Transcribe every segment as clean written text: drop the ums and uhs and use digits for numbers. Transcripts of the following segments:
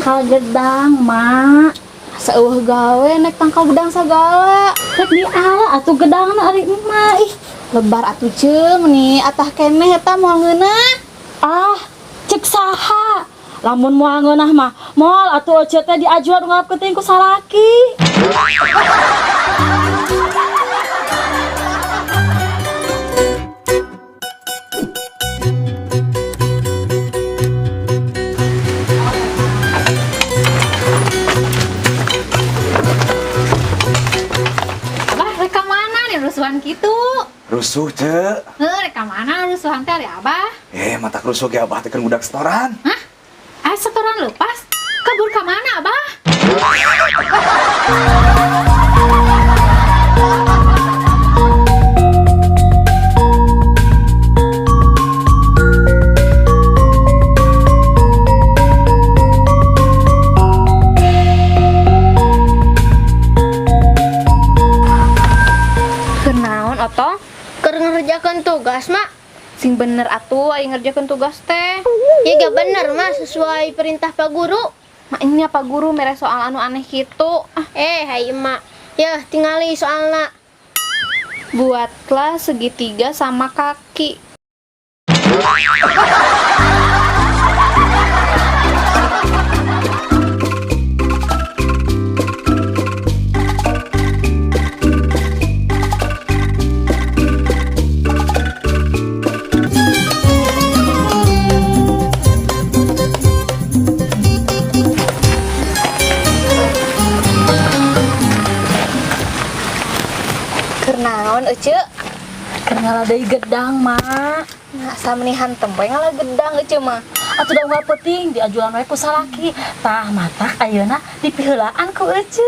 tangkal gedang, Mak. Seueuh gawe naik tangkal gedang segala. Rek di ala atuh gedangna ari mah. Ih, lebar atuh ceum nih, atah keneh eta moal ngeunah. Ah, cek saha? Lamun moal ngeunah mah, moal atuh ece teh diajuan ngapeuting ku salaki. Rusuhan gitu. Rusuh, Cek. Reka mana rusuhan teh ari Abah? Matak rusuh ge Abah teh kan budak setoran. Hah? Setoran lepas? Kabur ka mana, Abah? Otong keur ngerjakeun tugas mak sing bener atuh aya ngerjakeun tugas teh. Ya gak bener mah sesuai perintah Pak Guru. Mak ini Pak Guru mere soal anu aneh kitu. Hai emak. Ya tingali soalna. Buatlah segitiga sama kaki. Naon ece? Keur ngaladai gedang mah. Ngasa menihan tempe ngalah gedang ece mah. Atuh da unggal peuting diajuan wae ku salaki. Tah mata ayeuna dipiheulaan ku ece.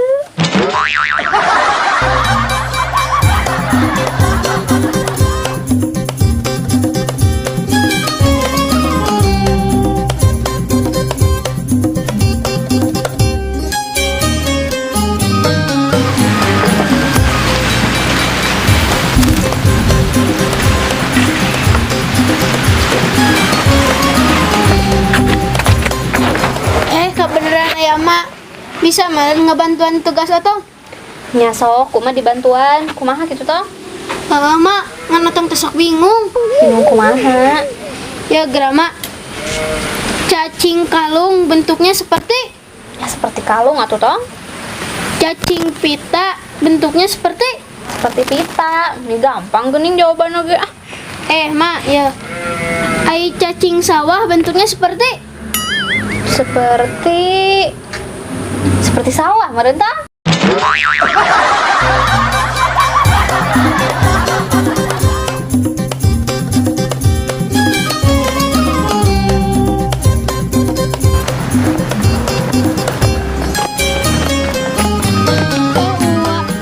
Kebeneran ya mak bisa mah ngebantuan tugas atau Nya sok kumaha dibantuan kumaha kitu toh? mak ngan otong tesok bingung Kumaha? ya grama cacing kalung bentuknya seperti Ya seperti kalung atuh toh. cacing pita bentuknya seperti Pita. Ini gampang geuning jawabanna ge ah. mak ya ai cacing sawah bentuknya seperti Seperti sawah meureun tah.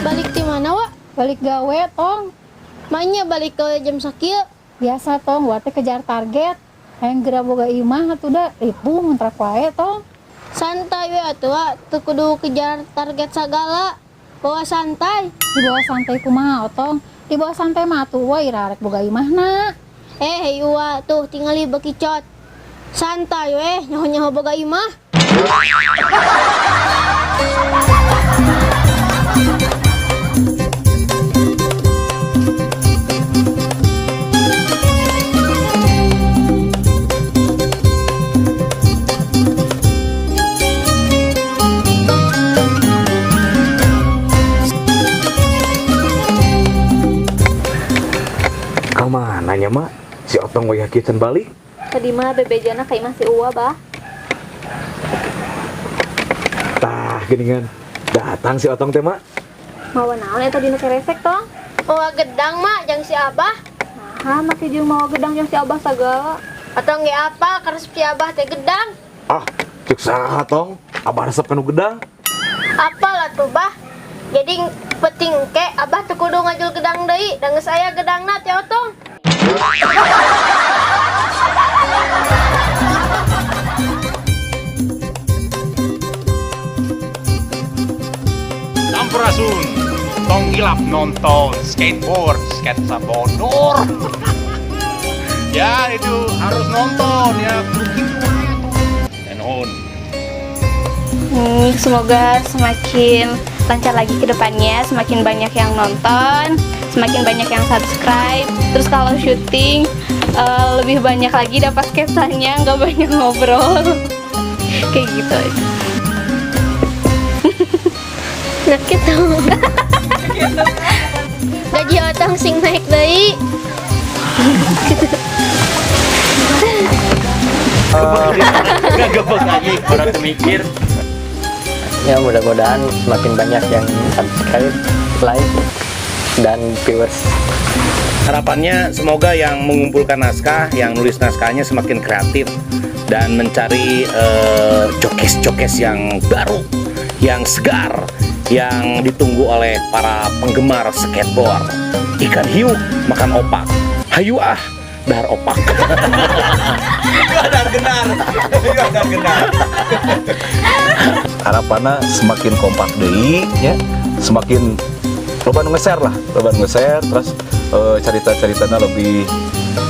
balik di mana wa Balik gawe tong. Manya balik ke jam sakieu Biasa tong buat kejar target. Hayang geura boga imah atuh da ribu ngontrak wae tong. santai we atuh teu kudu kejar target sagala bawa santai. Di bawah santai kumaha otong? Di bawah santai mah atuh we rarek boga imahna. Iwa tuh tingali bekicot santai we nyaho-nyaho boga imah. Kamananya mak? Si Otong we yakin balik? Tadi mah bebejana ka imah si Uwa bah. Tah geuningan datang si Otong teh mak. Mawa naon eta dina keresek tong? Bawa gedang mak jang si abah Nah, make jeung mawa gedang jeung si Abah sagala. atau nggak apa karena si abah teh gedang Ah, cek saha Tong? Abah resep kanu gedang. apalah tuh bah jadi penting ke abah teu kudu ngajul gedang deui da geus aya gedangna teh otong. Sampurasun, tong ilap nonton skateboard, sketsa bodor. Ya itu harus nonton ya. Tenhon. Semoga semakin lancar lagi ke depannya, semakin banyak yang nonton, semakin banyak yang subscribe. Terus kalau syuting lebih banyak lagi dapat sketsanya, nggak banyak ngobrol. Kayak gitu aja. Sakit tuh. Gaji otong sing naik deui. Gak lagi, orang mikir. Ya mudah-mudahan semakin banyak yang subscribe, like, dan viewers. Harapannya semoga yang mengumpulkan naskah, yang nulis naskahnya semakin kreatif dan mencari jokes-jokes yang baru, yang segar, yang ditunggu oleh para penggemar skateboard. Ikan hiu makan opak, hayu ah dahar opak. Harapannya semakin kompak deui ya, semakin loba nu nge-share lah, loba nu nge-share, terus cerita-ceritanya lebih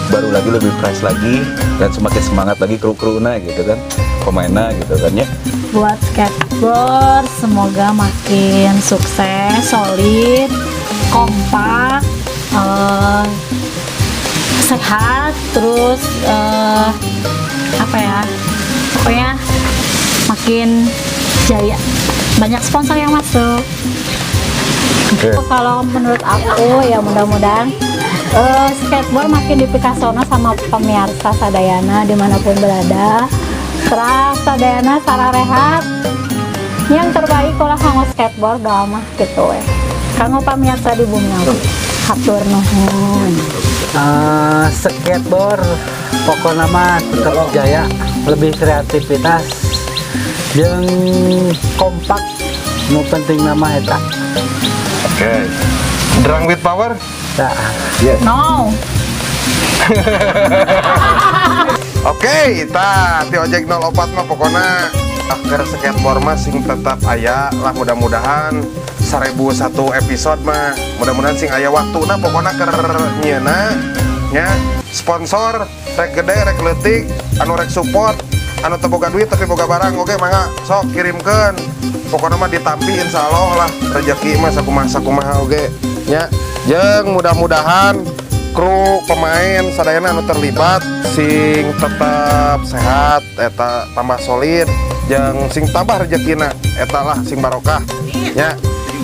baru lagi, lebih fresh lagi, dan semakin semangat lagi kru-kruna gitu kan, pemainnya gitu kan ya. Buat skateboard semoga makin sukses, solid, kompak, sehat, terus apa ya, pokoknya makin jaya, banyak sponsor yang masuk. Kalau menurut aku ya mudah-mudahan skateboard makin dipikasona sama pemirsa sadayana dimanapun berada. Terus sadayana Sarah rehat yang terbaik kalau kanggo skateboard doa mah gitu kanggo pemirsa di bumi awi. Hatur nuhun. Skateboard pokoknya mah tetap jaya, lebih kreativitas yang kompak, nu penting nama eta. Oke. Drang with power? Nah, No. Oke, ti ojek 04 mah pokoknya akhir skateboard mah sing tetap aya lah, mudah-mudahan 1001 episode mah mudah-mudahan sing aya waktuna pokoknya keur nyieuna nya sponsor rek gede rek leutik anu rek support anu teu boga duit tapi boga barang oke mangga sok kirimkeun pokoknya mah ditampi insyaallah lah rezeki mah sakumaha oge nya jeung mudah-mudahan kru pemain sadayana anu terlibat sing tetap sehat eta tambah solid jeung sing tambah rezekina eta lah sing barokah nya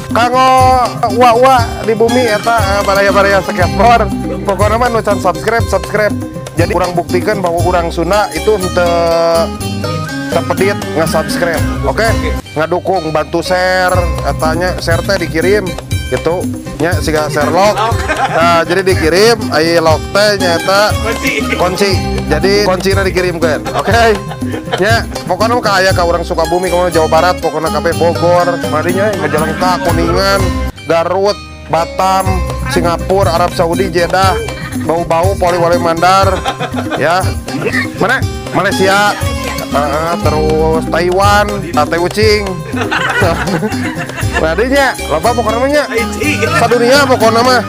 kanggo wa di bumi eta baraya-baraya skateboard pokoknya mah nu can subscribe jadi urang buktikan bahwa urang Sunda itu henteu tepedit nge-subscribe oke? Ngadukung bantu share etanya share teh dikirim gitu nya siga share log nah jadi dikirim aya log teh nyata kunci jadi kuncina dikirimkeun oke nya pokoknya ka aya ka urang Sukabumi ka Jawa Barat pokoknya kabeh Bogor madinya Majalengka Kuningan Garut Batam Singapura Arab Saudi Jeddah bau-bau Poliwali Mandar ya mana Malaysia terus Taiwan Teh Ucing Madinya loba pokoknya mah nya sadunia pokoknya mah